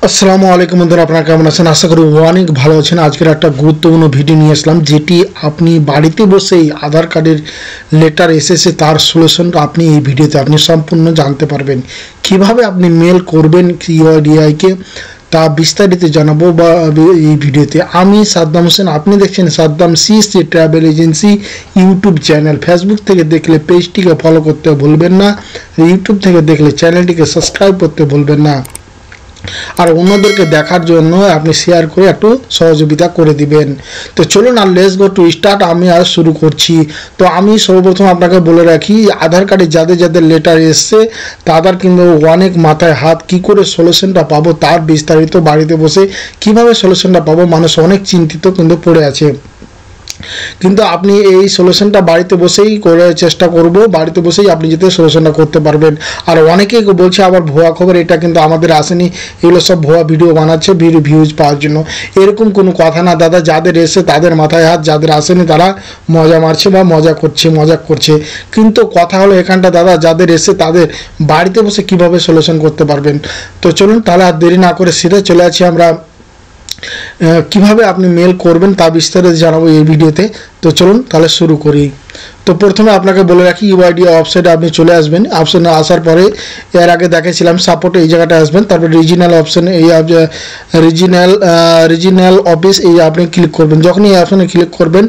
আসসালামু আলাইকুম বন্ধুরা, আপনারা কেমন আছেন? আশা করি অনেক ভালো আছেন। আজকের একটা গুরুত্বপূর্ণ ভিডিও নিয়ে আসলাম, যেটি আপনি বাড়িতে বসেই আধার কার্ডের লেটার এসেছে তার সলিউশনটা আপনি এই ভিডিওতে আপনি সম্পূর্ণ জানতে পারবেন। কিভাবে আপনি মেল করবেন ইউআইডিআইকে তা বিস্তারিত জানাবো বা এই ভিডিওতে। আমি সাদ্দাম হোসেন, আপনি দেখছেন Saddam CSC travel agency YouTube channel. Facebook থেকে দেখলে পেজটিকে ফলো করতে ভুলবেন না, ইউটিউব থেকে দেখলে চ্যানেলটিকে সাবস্ক্রাইব করতে ভুলবেন না, আর অন্যদেরকে দেখার জন্য আপনি শেয়ার করে একটু সহযোগিতা করে দিবেন। তো চলুন আর লেটস গো টু স্টার্ট। আমি আজ শুরু করছি। তো আমি সর্বপ্রথম আপনাকে বলে রাখি, আধার কার্ডে যাদের যাদের লেটার এসছে তাদের কিন্তু অনেক মাথায় হাত, কি করে সলিউশনটা পাবো তার বিস্তারিত বাড়িতে বসে কিভাবে সলিউশনটা পাবো, মানুষ অনেক চিন্তিত কিন্তু পড়ে আছে। কিন্তু আপনি এই সলিউশনটা বাড়িতে বসেই করে চেষ্টা করব, বাড়িতে বসেই আপনি যাতে সলিউশনটা করতে পারবেন। আর অনেকেই বলছে আবার ভুয়া খবর, এটা কিন্তু আমাদের আসেনি, এগুলো সব ভুয়া ভিডিও বানাচ্ছে ভিউজ পাওয়ার জন্য। এরকম কোনো কথা না দাদা, যাদের এসে তাদের মাথায় হাত, যাদের আসেনি তারা মজা মারছে বা মজা করছে। কিন্তু কথা হলো এখানটা দাদা, যাদের এসে তাদের বাড়িতে বসে কিভাবে সলিউশন করতে পারবেন। তো চলুন তাহলে আর দেরি না করে সিধা চলে আছি আমরা কিভাবে আপনি মেল করবেন তা বিস্তারিত জানাবো এই ভিডিওতে। তো চলুন তাহলে শুরু করি। তো প্রথমে আপনাকে বলে রাখি, ইউআইডি ওয়েবসাইটে আপনি চলে আসবেন। অপশনে আসার পরে এর আগে দেখেছিলাম সাপোর্টে, এই জায়গাটা আসবেন। তারপর রিজিনাল অপশন, এই রিজিনাল অফিস, এই আপনি ক্লিক করবেন। যখনই এই অপশনে ক্লিক করবেন,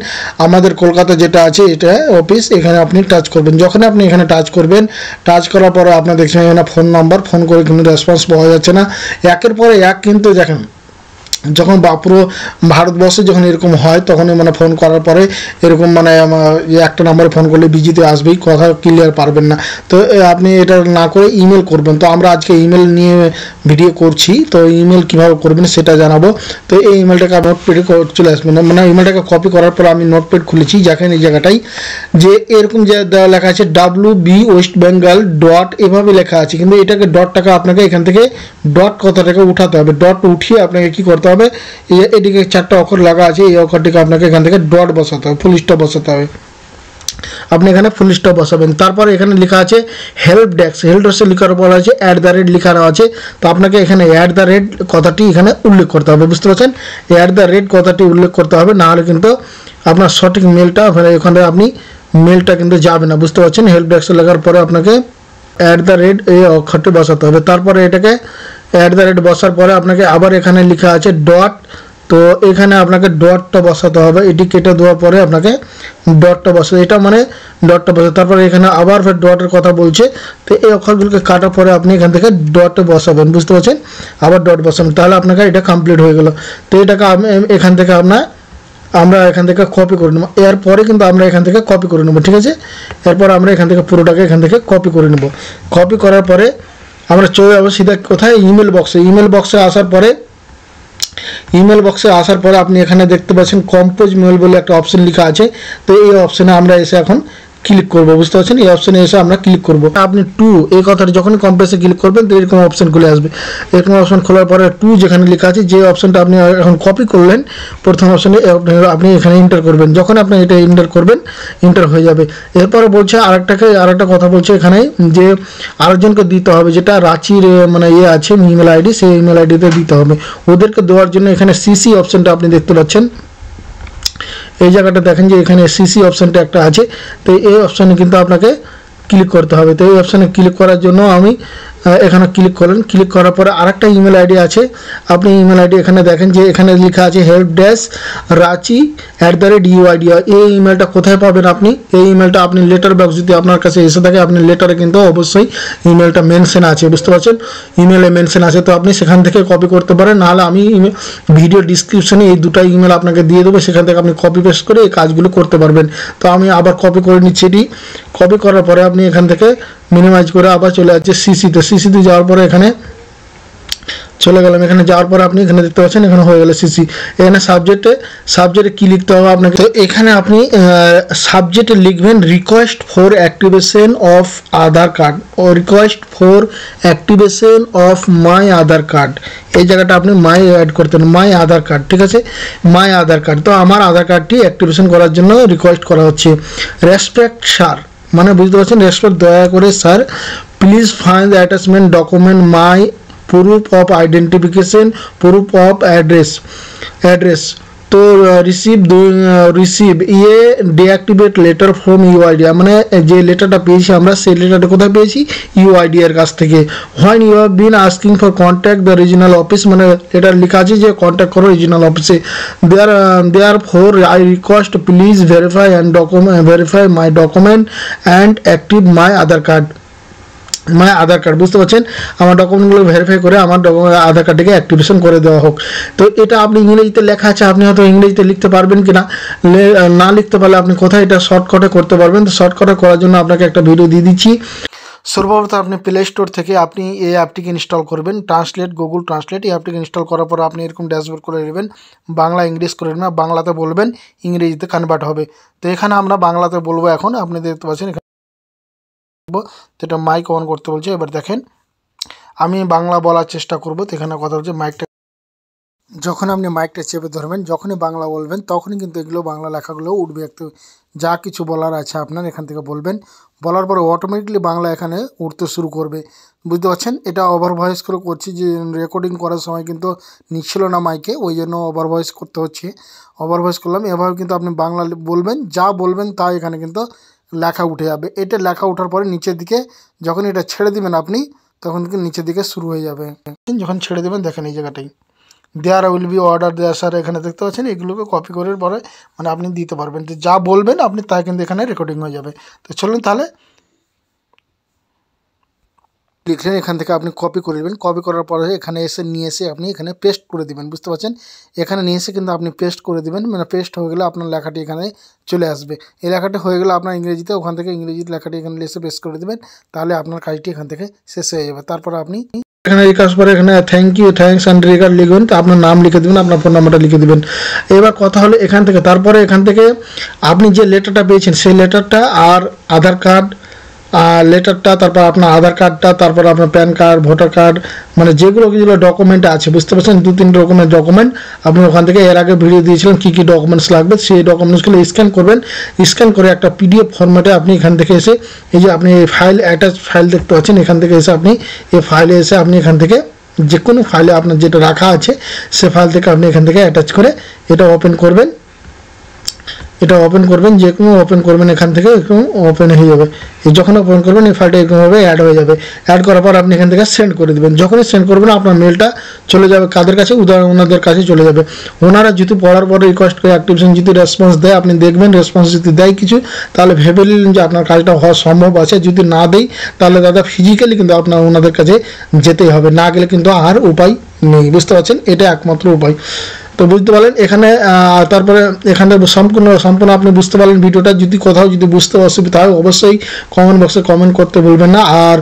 আমাদের কলকাতা যেটা আছে এটা অফিস, এখানে আপনি টাচ করবেন। যখন আপনি এখানে টাচ করবেন, টাচ করার পরে আপনার দেখছেন এখানে ফোন নাম্বার, ফোন করে কিন্তু রেসপন্স পাওয়া যাচ্ছে না। একের পরে এক কিন্তু দেখেন, যখন পুরো ভারতবর্ষে যখন এরকম হয় তখনই মানে ফোন করার পরে এরকম মানে একটা নাম্বারে ফোন করলে বিজিতে আসবেই, কথা ক্লিয়ার পারবেন না। তো আপনি এটা না করে ইমেল করবেন। তো আমরা আজকে ইমেল নিয়ে ভিডিও করছি, তো ইমেল কীভাবে করবেন সেটা জানাবো। তো এই ইমেলটাকে নোটপ্যাডে চলে আসবেন, মানে ইমেলটাকে কপি করার পর আমি নোটপ্যাড খুলেছি, যেখানে এই জায়গাটাই যে এরকম যে লেখা আছে WB ওয়েস্ট বেঙ্গল ডট, এভাবে লেখা আছে, কিন্তু এটাকে ডটটাকে আপনাকে এখান থেকে ডট কথাটাকে উঠাতে হবে। ডট উঠিয়ে আপনাকে কী করতে হবে, এদিকে 4টা অক্ষর লাগা আছে, এই অক্ষরটিকে আপনাকে এখান থেকে ডট বসাতে হবে, ফুল স্টপ বসাতে হবে। আপনি এখানে ফুল স্টপ বসাবেন। তারপরে এখানে লেখা আছে হেল্প ডেস্ক, হেল্প ডেস্কে লেখার পর আছে @ লেখানো আছে। তো আপনাকে এখানে @ কথাটি এখানে উল্লেখ করতে হবে, বুঝতে পারছেন? @ কথাটি উল্লেখ করতে হবে, না হলে কিন্তু আপনার সঠিক মেলটা ওখানে আপনি মেলটা কিন্তু যাবে না, বুঝতে পারছেন? হেল্প ডেস্ক লেখার পরে আপনাকে @ এই অক্ষরটি বসাতে হবে। তারপরে এটাকে @ বসার পরে আপনাকে আবার এখানে লেখা আছে ডট, তো এখানে আপনাকে ডটটা বসাতে হবে। এটি কেটে দেওয়ার পরে আপনাকে ডটটা বসাতে, এটা মানে ডটটা বসাতে। তারপরে এখানে আবার ফের ডটের কথা বলছে, তো এই অক্ষরগুলোকে কাটার পরে আপনি এখান থেকে ডটে বসাবেন, বুঝতে পারছেন? আবার ডট বসাবেন, তাহলে আপনাকে এটা কমপ্লিট হয়ে গেল। তো এটাকে এখান থেকে আমরা এখান থেকে কপি করে নেব। এরপরে কিন্তু আমরা এখান থেকে কপি করে নেব, ঠিক আছে? এরপর আমরা এখান থেকে পুরোটাকে এখান থেকে কপি করে নেব। কপি করার পরে আমরা চলে যাবো সিধা কোথায়, ইমেল বক্সে। ইমেল বক্সে আসার পরে আপনি এখানে দেখতে পাচ্ছেন কম্পোজ মেল বলে একটা অপশন লেখা আছে। তো এই অপশনে আমরা এসে এখন ক্লিক করবো, বুঝতে পারছেন? এই অপশনে এসে আমরা ক্লিক করবো। আপনি এই কথাটা যখনই কম্পোজে ক্লিক করবেন তো এরকম অপশন খুলে আসবে। এরকম অপশন খোলার পরে যেখানে লেখা আছে, যে অপশনটা আপনি এখন কপি করলেন প্রথম অপশনে, আপনি এখানে এন্টার করবেন। যখন আপনি এটা এন্টার করবেন, এন্টার হয়ে যাবে। এরপরে বলছে আরেকটা কথা বলছে এখানে, যে আরেকজনকে দিতে হবে, যেটা রাঁচির মানে আছে ইমেল আইডি, সেই ইমেল আইডিতে দিতে হবে। ওদেরকে দেওয়ার জন্য এখানে সিসি অপশনটা আপনি দেখতে পাচ্ছেন, এই জায়গাটা দেখেন যে এখানে সিসি অপশনটা একটা আছে। তো এই অপশানে কিন্তু আপনাকে ক্লিক করতে হবে। তো এই অপশানে ক্লিক করার জন্য আমি এখানে ক্লিক করলেন। ক্লিক করার পরে আরেকটা ইমেল আইডি আছে, আপনি ইমেল আইডি এখানে দেখেন যে এখানে লেখা আছে হেল্প ডেস্ক রাঁচি @UID। এই ইমেলটা কোথায় পাবেন আপনি? এই ইমেলটা আপনি লেটার বক্স যদি আপনার কাছে এসে থাকে, আপনি লেটারে কিন্তু অবশ্যই ইমেলটা মেনশন আছে, বুঝতে পারছেন? ইমেলে মেনশন আছে, তো আপনি সেখান থেকে কপি করতে পারেন, নাহলে আমি ভিডিও ডিসক্রিপশনে এই দুটো ইমেল আপনাকে দিয়ে দেবো, সেখান থেকে আপনি কপি পেস্ট করে এই কাজগুলো করতে পারবেন। তো আমি আবার কপি করে নিচ্ছি। এটি কপি করার পরে আপনি এখান থেকে মিনিমাইজ করে আবার চলে যাচ্ছে সিসিতে যাওয়ার পরে এখানে চলে গেলাম। এখানে যাওয়ার পরে আপনি এখানে দেখতে পাচ্ছেন এখানে হয়ে গেল সিসি। এখানে সাবজেক্টে কি লিখতে হবে আপনাকে? তো এখানে আপনি সাবজেক্টে লিখবেন request for activation of Aadhaar card, ও request for activation of my Aadhaar card. এই জায়গাটা আপনি মাই অ্যাড করতেন, মাই আধার কার্ড, ঠিক আছে? মাই আধার কার্ড। তো আমার আধার কার্ডটি অ্যাক্টিভেশন করার জন্য রিকোয়েস্ট করা হচ্ছে। রেসপেক্ট স্যার, মানে বুঝতে পারছেন, রেসপেক্ট, দয়া করে sir, please find the attachment document my proof of identification, proof of address তো রিসিভ ইয়ে ডিঅ্যাক্টিভেট লেটার ফ্রম ইউআইডি, মানে যে লেটারটা পেয়েছি আমরা সেই লেটারটা কোথায় পেয়েছি, ইউআইডি এর কাছ থেকে। When you have been asking for contact the regional office, মানে লেটার লেখা আছে যে কন্ট্যাক্ট করো রিজিনাল অফিসে। Therefore I request please verify my document and active my Aadhaar card, বুঝতে পারছেন, আমার ডকুমেন্টগুলো ভেরিফাই করে আমার আধার কার্ডটাকে অ্যাক্টিভেশন করে দেওয়া হোক। তো এটা আপনি ইংরেজিতে লেখা আছে, আপনি হয়তো ইংরেজিতে লিখতে পারবেন কিনা, না লিখতে পারলে আপনি কোথায় এটা শর্টকাটে করতে পারবেন। তো শর্টকাটে করার জন্য আপনাকে একটা ভিডিও দিয়ে দিচ্ছি। সর্বপ্রথম আপনি প্লে স্টোর থেকে আপনি এই অ্যাপটিকে ইনস্টল করবেন, গুগল ট্রান্সলেট। এই অ্যাপটিকে ইনস্টল করার পর আপনি এরকম ড্যাশবোর্ড করে নেবেন, বাংলা ইংলিশ করে নেবেন, বাংলাতে বলবেন, ইংরেজিতে কনভার্ট হবে। তো এখানে আমরা বাংলাতে বলবো। এখন আপনি দেখতে পাচ্ছেন যেটা মাইক অন করতে বলছে। এবার দেখেন আমি বাংলা বলার চেষ্টা করব। তো এখানে কথা হচ্ছে মাইকটা, যখন আপনি মাইকটা চেপে ধরবেন, যখনই বাংলা বলবেন তখনই কিন্তু এগুলো বাংলা লেখাগুলো উঠবে। একটু যা কিছু বলার আছে আপনার এখান থেকে বলবেন, বলার পরে অটোমেটিকলি বাংলা এখানে উঠতে শুরু করবে, বুঝতে পারছেন। এটা ওভার ভয়েস করে করছি, যে রেকর্ডিং করার সময় কিন্তু নিচ্ছিল না মাইকে, ওই জন্য ওভার ভয়েস করতে হচ্ছে। ওভার ভয়েস করলাম। এভাবে কিন্তু আপনি বাংলা বলবেন, যা বলবেন তা এখানে কিন্তু লেখা উঠে যাবে। এটা লেখা ওঠার পরে নিচের দিকে যখন এটা ছেড়ে দিবেন আপনি, তখন কিন্তু নিচের দিকে শুরু হয়ে যাবে। যখন ছেড়ে দেবেন দেখেন এই জায়গাটাই there will be order there sir, এখানে দেখতে পাচ্ছেন। এগুলোকে কপি করার পরে মানে আপনি দিতে পারবেন, তো যা বলবেন আপনি তাই কিন্তু এখানে রেকর্ডিং হয়ে যাবে। তো চলুন তাহলে লিখলেন, এখান থেকে আপনি কপি করে দেবেন। কপি করার পরে এখানে নিয়ে এসে আপনি এখানে পেস্ট করে দিবেন, বুঝতে পারছেন। এখানে নিয়ে এসে কিন্তু আপনি পেস্ট করে দিবেন, মানে পেস্ট হয়ে গেলে আপনার লেখাটি এখানে চলে আসবে। এই লেখাটি হয়ে গেলে আপনার ইংরেজিতে, ওখান থেকে ইংরেজিতে লেখাটি এখানে এসে পেস্ট করে দেবেন, তাহলে আপনার কাজটি এখান থেকে শেষ হয়ে যাবে। তারপর আপনি এখানে এই কাজ পরে এখানে thank you, thanks and regard লিখবেন, তো আপনার নাম লিখে দেবেন, আপনার ফোন নাম্বারটা লিখে দেবেন। এবার কথা হলো এখান থেকে, তারপরে এখান থেকে আপনি যে লেটারটা পেয়েছেন সেই লেটারটা আর আধার কার্ড লেটারটা, তারপর আপনার আধার কার্ডটা, তারপর আপনার প্যান কার্ড, ভোটার কার্ড, মানে যেগুলো ডকুমেন্ট আছে, বুঝতে পারছেন, 2-3 রকমের ডকুমেন্ট আপনি ওখান থেকে এর আগে ভিডিও দিয়েছিলেন কী কী ডকুমেন্টস লাগবে, সেই ডকুমেন্টসগুলো স্ক্যান করবেন। স্ক্যান করে একটা পিডিএফ ফরম্যাটে আপনি এখান থেকে এসে এই যে আপনি এই ফাইল অ্যাটাচ ফাইল দেখতে পাচ্ছেন, এখান থেকে এসে আপনি এই ফাইলে এসে আপনি এখান থেকে যে কোনো ফাইলে আপনার যেটা রাখা আছে সে ফাইল থেকে আপনি এখান থেকে অ্যাটাচ করে এটা ওপেন করবেন। এটা ওপেন করবেন, যে কোনো ওপেন করবেন, এখান থেকে এরকম ওপেন হয়ে যাবে। যখন ওপেন করবেন এই ফাইলটা এরকমভাবে অ্যাড হয়ে যাবে। অ্যাড করার পর আপনি এখান থেকে সেন্ড করে দেবেন। যখনই সেন্ড করবেন আপনার মেলটা চলে যাবে কাদের কাছে, ওনাদের কাছে চলে যাবে। ওনারা যদি পড়ার পরে রিকোয়েস্ট করে অ্যাক্টিভেশন যদি রেসপন্স দেয়, আপনি দেখবেন রেসপন্স যদি দেয় কিছু, তাহলে ভেবে নিলেন যে আপনার কাজটা হওয়া সম্ভব আছে। যদি না দেয় তাহলে দাদা ফিজিক্যালি কিন্তু আপনার ওনাদের কাছে যেতেই হবে, না গেলে কিন্তু আর উপায় নেই, বুঝতে পারছেন। এটা একমাত্র উপায়। তো বুঝতে পারলেন এখানে, তারপরে এখানে সম্পূর্ণ আপনি বুঝতে পারলেন ভিডিওটা। যদি কোথাও যদি বুঝতে অসুবিধা হয় অবশ্যই কমেন্ট বক্সে কমেন্ট করতে ভুলবেন না, আর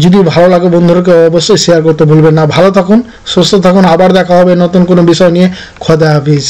যদি ভালো লাগে বন্ধুদেরকে অবশ্যই শেয়ার করতে ভুলবেন না। ভালো থাকুন, সুস্থ থাকুন, আবার দেখা হবে নতুন কোনো বিষয় নিয়ে। খোদা হাফিজ।